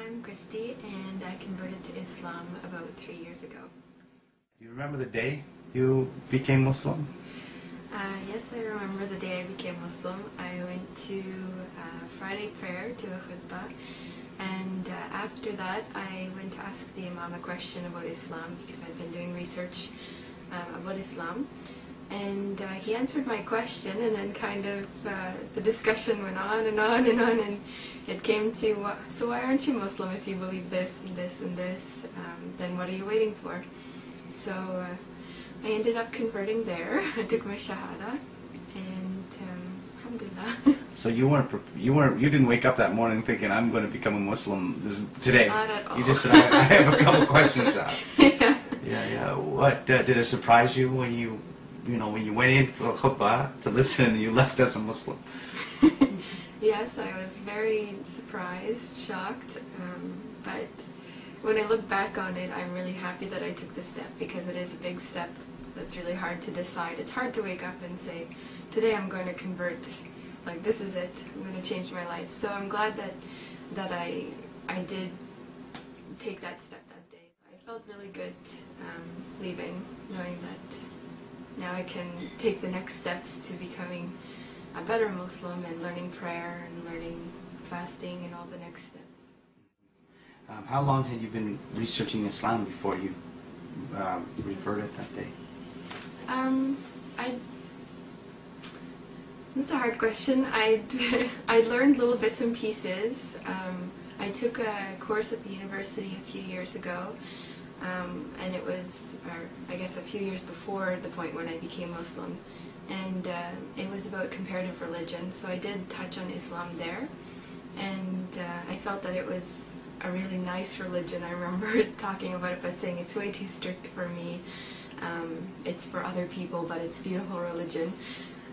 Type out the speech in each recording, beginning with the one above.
I'm Christy, and I converted to Islam about 3 years ago. Do you remember the day you became Muslim? Yes, I remember the day I became Muslim. I went to Friday prayer, to a khutbah, and after that I went to ask the Imam a question about Islam because I've been doing research about Islam. And he answered my question, and then kind of the discussion went on and on and on, and it came to, so why aren't you Muslim if you believe this and this and this? Then what are you waiting for? So I ended up converting there. I took my shahada, and alhamdulillah. So you didn't wake up that morning thinking I'm going to become a Muslim today. Not at all. You just said I have a couple questions to ask. Yeah. Yeah. What did it surprise you when you went in for the khutbah to listen and you left as a Muslim? Yes, I was very surprised, shocked, but when I look back on it, I'm really happy that I took this step because it is a big step that's really hard to decide. It's hard to wake up and say, today I'm going to convert, like this is it, I'm going to change my life. So I'm glad that I did take that step that day. I felt really good leaving, knowing that now I can take the next steps to becoming a better Muslim and learning prayer and learning fasting and all the next steps. How long had you been researching Islam before you reverted that day? That's a hard question. I learned little bits and pieces. I took a course at the university a few years ago, and it was, I guess, a few years before the point when I became Muslim, and it was about comparative religion. So I did touch on Islam there, and I felt that it was a really nice religion. I remember talking about it but saying it's way too strict for me. It's for other people, but it's beautiful religion.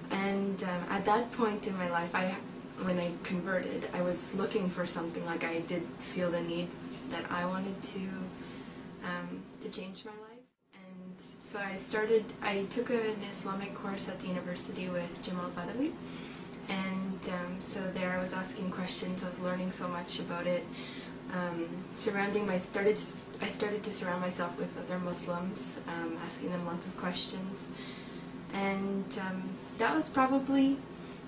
And at that point in my life, when I converted, I was looking for something. Like I did feel the need that I wanted to change my life. And so I took an Islamic course at the university with Jamal Badawi. And so there I was asking questions, I was learning so much about it. I started to surround myself with other Muslims, asking them lots of questions. And that was probably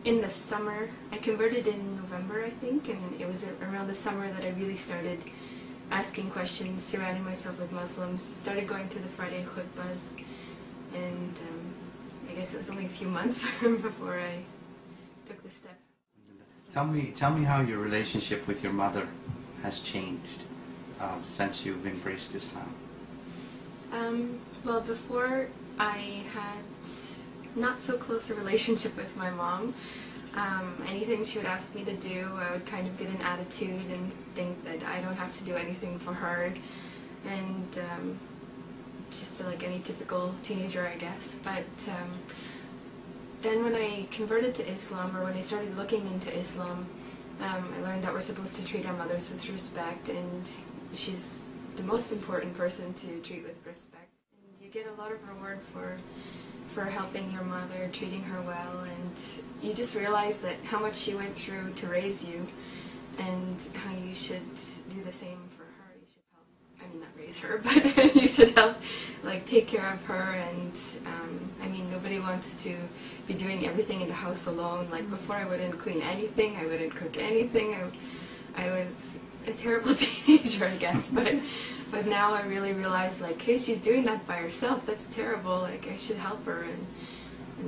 in the summer. I converted in November, I think, and it was around the summer that I really started asking questions, surrounding myself with Muslims, started going to the Friday khutbahs, and I guess it was only a few months before I took the step. Tell me how your relationship with your mother has changed since you've embraced Islam. Well, before I had not so close a relationship with my mom. Anything she would ask me to do, I would kind of get an attitude and think that I don't have to do anything for her, and just like any typical teenager, I guess. But then when I converted to Islam, or when I started looking into Islam, I learned that we're supposed to treat our mothers with respect, and she's the most important person to treat with respect. And you get a lot of reward for helping your mother, treating her well, and you just realize that how much she went through to raise you, and how you should do the same for her. You should help, I mean, not raise her, but you should help, like, take care of her. And I mean, nobody wants to be doing everything in the house alone. Like before, I wouldn't clean anything, I wouldn't cook anything. I was a terrible teenager, I guess, but now I really realize, like, hey, she's doing that by herself. That's terrible. Like, I should help her, and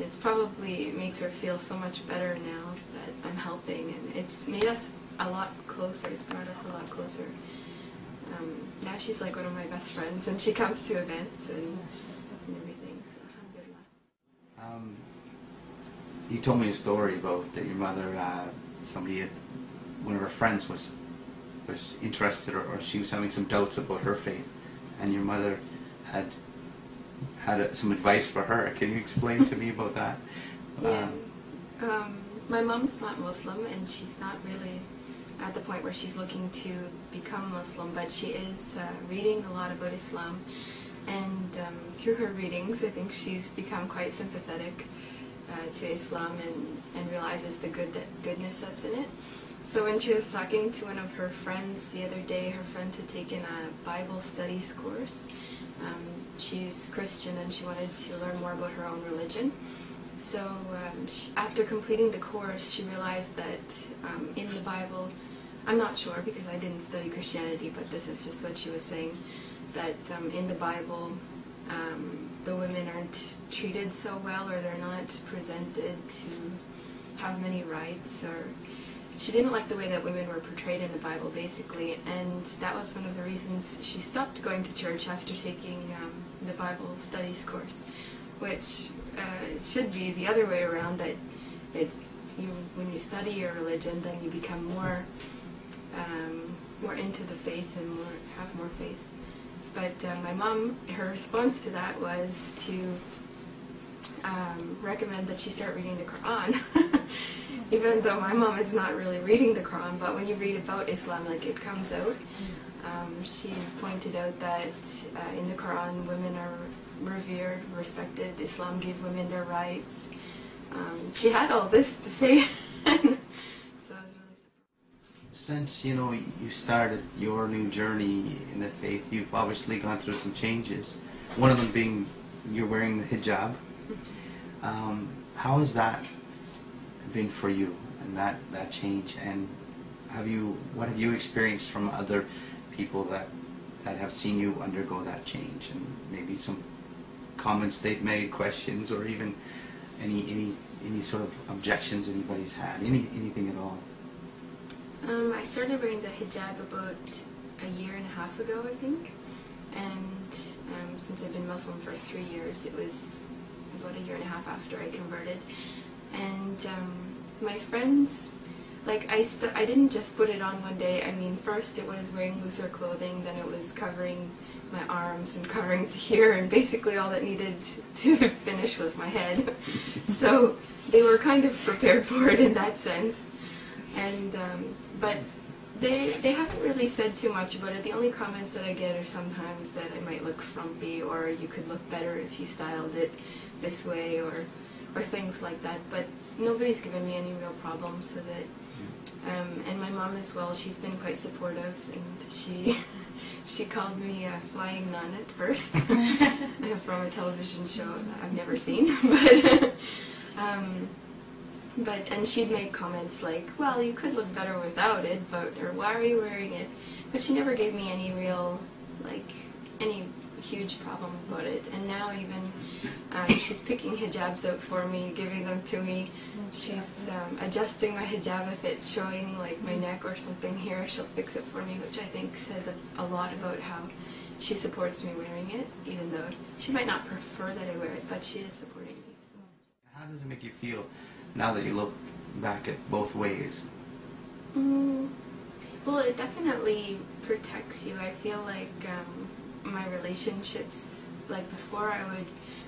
it makes her feel so much better now that I'm helping, and it's made us a lot closer. It's brought us a lot closer. Now she's like one of my best friends, and she comes to events and everything. So alhamdulillah. You told me a story about that your mother, one of her friends was interested, or she was having some doubts about her faith, and your mother had some advice for her. Can you explain to me about that? Yeah. My mom's not Muslim, and she's not really at the point where she's looking to become Muslim, but she is reading a lot about Islam, and through her readings I think she's become quite sympathetic to Islam and realizes the goodness that's in it. So when she was talking to one of her friends the other day, her friend had taken a Bible studies course. She's Christian and she wanted to learn more about her own religion. So after completing the course, she realized that in the Bible, I'm not sure because I didn't study Christianity, but this is just what she was saying, that in the Bible, the women aren't treated so well, or they're not presented to have many rights, or she didn't like the way that women were portrayed in the Bible, basically, and that was one of the reasons she stopped going to church after taking the Bible studies course, which should be the other way around, that when you study your religion, then you become more into the faith and have more faith. But my mom, her response to that was to recommend that she start reading the Quran. Even though my mom is not really reading the Quran, but when you read about Islam, like, it comes out. She pointed out that in the Quran, women are revered, respected. Islam gave women their rights. She had all this to say, so I was really surprised. Since you started your new journey in the faith, you've obviously gone through some changes. One of them being you're wearing the hijab. How has that been for you, and that change? And what have you experienced from other people that have seen you undergo that change, and maybe some comments they've made, questions, or even any sort of objections anybody's had, anything at all? I started wearing the hijab about a year and a half ago, I think, and since I've been Muslim for 3 years, it was about a year and a half after I converted. And my friends, like, I didn't just put it on one day. I mean, first it was wearing looser clothing, then it was covering my arms and covering to here, and basically all that needed to finish was my head. So they were kind of prepared for it in that sense. And but they haven't really said too much about it. The only comments that I get are sometimes that I might look frumpy, or you could look better if you styled it this way, or things like that. But nobody's given me any real problems with it. And my mom as well, she's been quite supportive, and she called me a flying nun at first from a television show that I've never seen, and she'd make comments like, well, you could look better without it, or why are you wearing it? But she never gave me any real, any huge problem about it. And now even she's picking hijabs out for me, giving them to me. She's adjusting my hijab if it's showing like my neck or something here. She'll fix it for me, which I think says a lot about how she supports me wearing it, even though she might not prefer that I wear it, but she is supporting me. So. How does it make you feel now that you look back at both ways? Well, it definitely protects you. I feel like my relationships, like before I would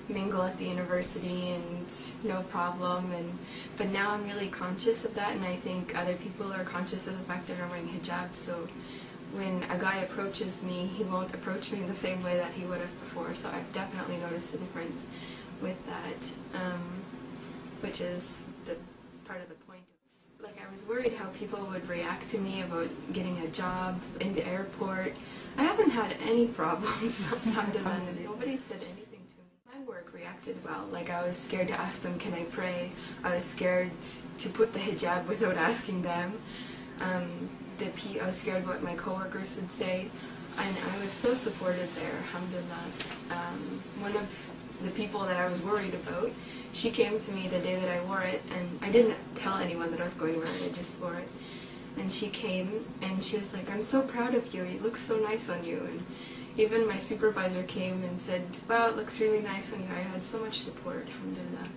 mingle at the university and no problem, but now I'm really conscious of that, and I think other people are conscious of the fact that I'm wearing hijab, so when a guy approaches me, he won't approach me in the same way that he would have before, so I've definitely noticed a difference with that, which is the part of the point. Like, I was worried how people would react to me about getting a job in the airport. I haven't had any problems. Alhamdulillah. Nobody said anything to me. My work reacted well. Like, I was scared to ask them, can I pray? I was scared to put the hijab without asking them. I was scared what my coworkers would say. And I was so supported there, alhamdulillah. One of the people that I was worried about, she came to me the day that I wore it, and I didn't tell anyone that I was going to wear it, I just wore it. And she came, and she was like, I'm so proud of you, it looks so nice on you. And even my supervisor came and said, wow, it looks really nice on you. I had so much support, alhamdulillah.